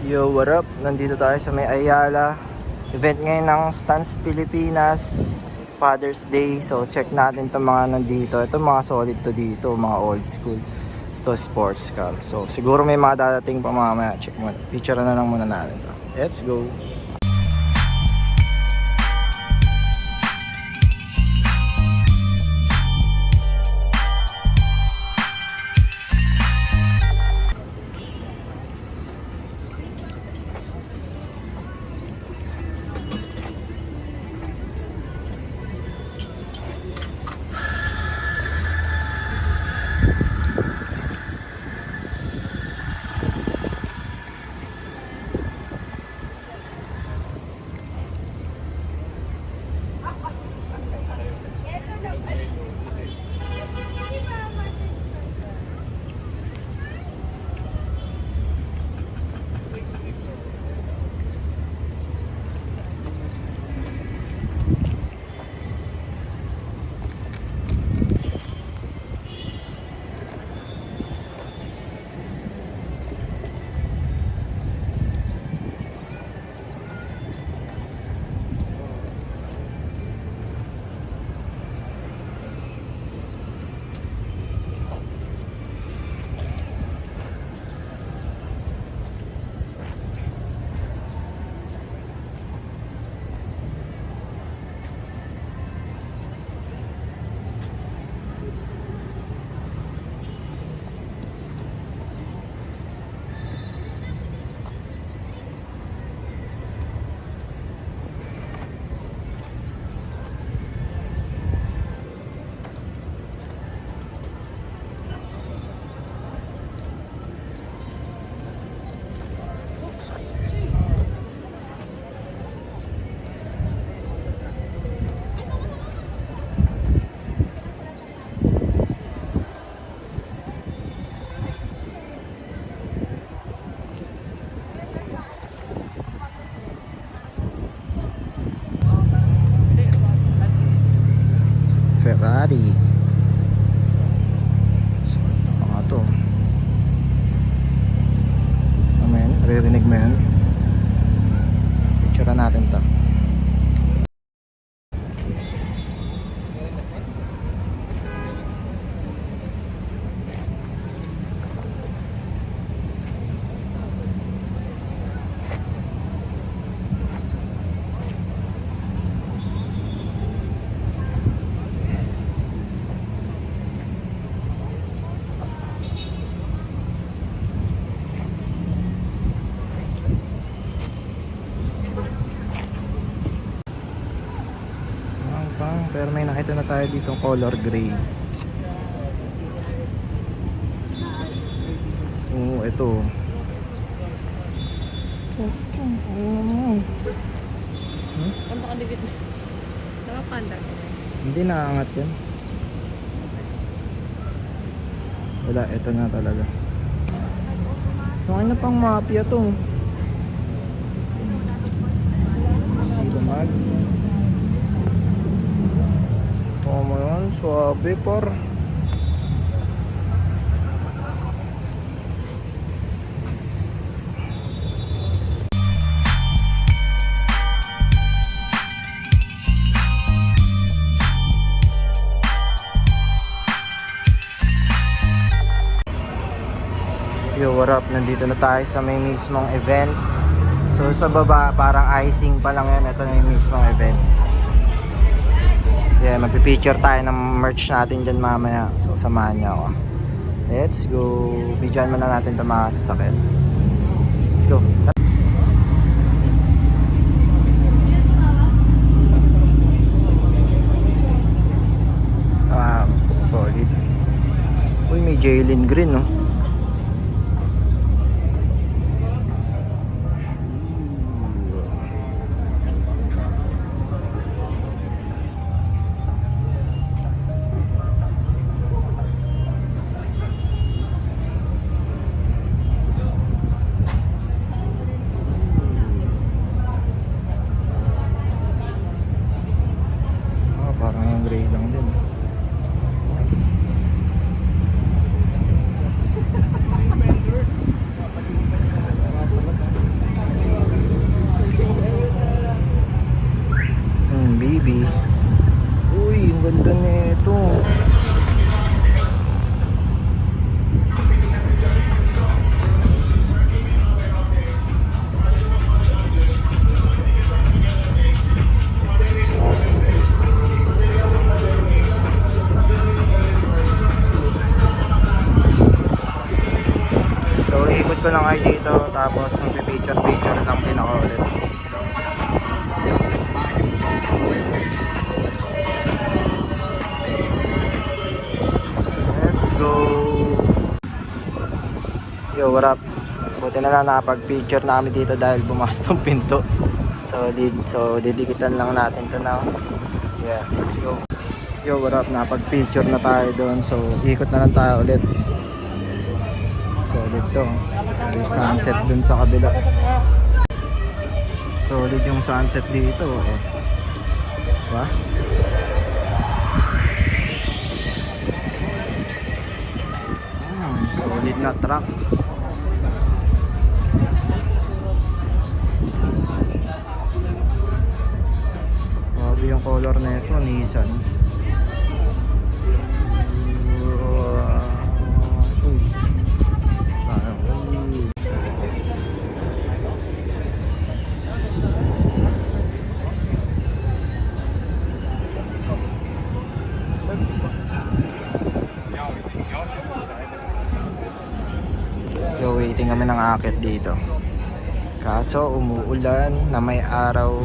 Yo, what up? Nandito tayo sa may Ayala. Event ngayon ng Stance Pilipinas. Father's Day. So, check natin itong mga nandito. Ito mga solid to dito. Mga old school. Ito sports car. So, siguro may mga dadating pa mamaya. Check mo. Picture na lang muna natin to. Let's go. Ferrari. So, mga to. Ano yan? Ririnig mo yan? Picture natin to. Pero may nakita na tayo dito color gray. Oo, ito. Punta ka dikit na. Nakapanda. Hindi naangat yan. Wala, ito na talaga. So, ano pang mafia to? Zero Max. Oh mo yun, suabe par. Yo, what up? Nandito na tayo sa may mismong event. So sa baba, parang icing pa lang yan. Ito na yung mismong event. Yeah, magpipicture tayo ng merch natin dyan mamaya. So, samahan niya ako. Let's go. Bidyan muna natin ito mga sasakyan. Let's go. Solid. Uy, may Jalen Green, no? gray lang din. ganda nito. So ikot ko lang kayo dito, tapos magpipicture lang din ako ulit. Let's go! Yo, what up? Buti na lang nakapag-picture namin dito dahil bumas tong pinto. So didikitan lang natin to now. Yeah, let's go. Yo, what up? Nakapag-picture na tayo doon. So ikot na lang tayo ulit. Solid to. May sunset dun sa kabila. Solid yung sunset dito. Oh. Diba? Solid na truck. Grabe yung color na ito, Nissan. So waiting kami ng akit dito. Kaso umuulan na may araw.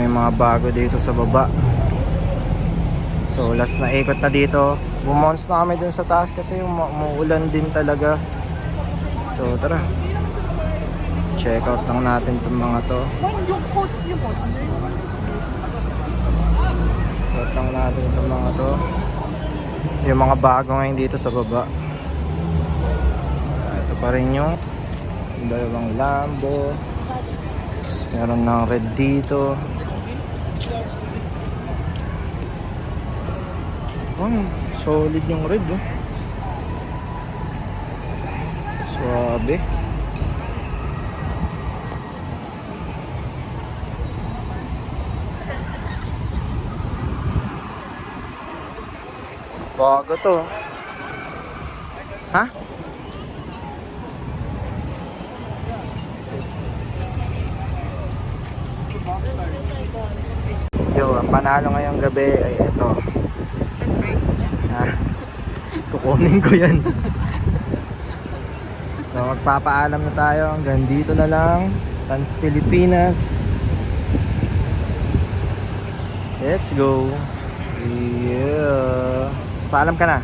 Mga bago dito sa baba. So last na ikot na dito. Bumons na kami dun sa taas kasi umuulan din talaga. So tara, check out lang natin itong mga to. Check out lang natin itong mga to. Yung mga bago ngayon dito sa baba. Ito pa rin yung dalawang Lambo. Meron ng red dito. Oh, solid yung red, oh. Suabe. Bago to. Ha? Yo, ang panalo ngayong gabi ay ito. Kukunin ko yan. So magpapaalam na tayo. Hanggang dito na lang. Stance Pilipinas. Let's go. Yeah. Paalam ka na.